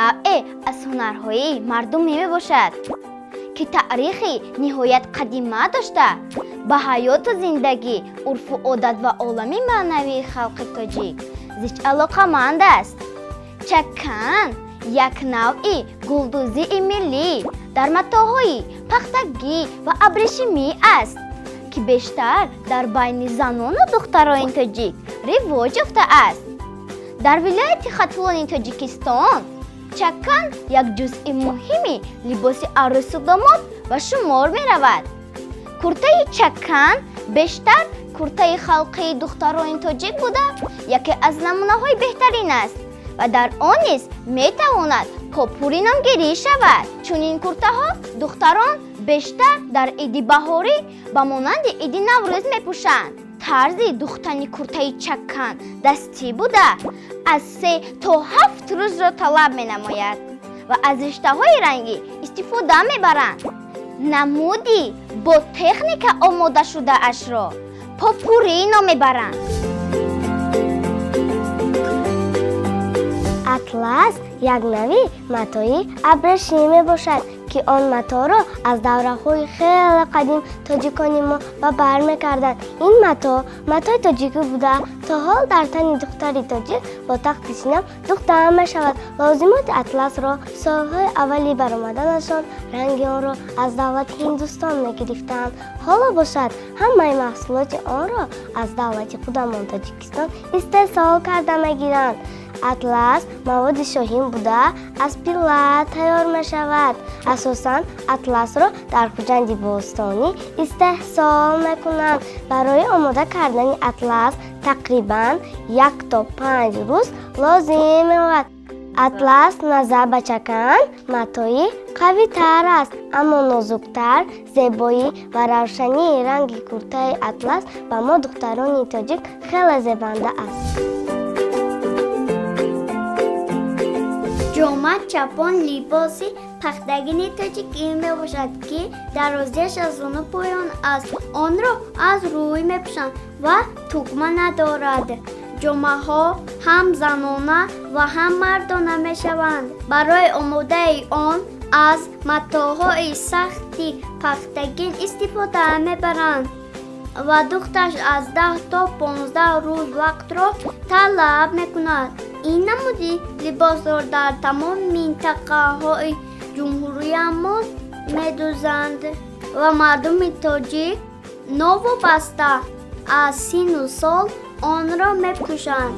نوع از هنرهای مردمی می باشد که تاریخی نهایت قدیمه داشته. به حیات و زندگی، عرف و عادت و عالم معنوی خلق تاجیک زیست علاقه‌مند است. چکن یک نوع گلدوزی ملی در متاحهای پختگی و ابریشمی است که بیشتر در بین زنان و دختران تاجیک رواج یافته است. در ولایت خطلان تاجیکستان چکن یک جزء مهم لباس عروس و داماد و شمار می رود. کرته چکن بیشتر کرته خلقی دختران تاجیک بوده یکی از نمونه های بهترین است و در آن نیز می تواند پاپوری نامگیری شود. چون این کرته ها دختران بیشتر در عید بهاری به مانند عید نوروز می پوشند. طرز دوختن کرته چکن دستی بوده از 3 تا 7 روز را طلب می نماید و از رشته های رنگی استفاده می برند. نمودی با تکنیک آماده شده اش را پاپوری نام برند. اطلس یک نوع متاع ابریشمی باشد که آن متاع را از دوره‌های خیلی قدیم تاجیکان ما به بر می‌کردند. این متاع تاجیکی بوده تا حال در تن دختری تاجیک با تخت سینم دختر می‌شود. لازمات اطلس را سال‌های اولی برآمدنشان رنگ آن را از دولت هندوستان می‌گرفتند. حالا باشد همه محصولات آن را از دولت خودمان تاجیکستان استحصال کرده می‌گیرند. اطلس مواد شاهین بوده از پیلت تیار می شود. اساساً اطلس را در خوجند باستانی استحصال می کنند. برای آماده کردن اطلس تقریباً 1 تا 5 روز لازم می بود. اطلس نظر به چکن متاع قوی تر است اما نازکتر. زیبایی و روشنی رنگ کرته اطلس به ما دختران تاجیک خیلی زیبنده است. جامه چپان لباسی پختگی تاجیکی می باشد که درازیش از آن پایان است. آن را از روی می پوشند و تکمه ندارد. جامه ها هم زنانه و هم مردانه می شوند. برای آماده آن از متاعهای سختی پختگی استفاده می برند و دخترش از 10 تا 15 روز وقت را طلب می کند. این نمودی لباس را در تمام منطقه های جمهوری ما می دوزند و مردم تاجیک نوابسته از سن و سال آن را می پوشند.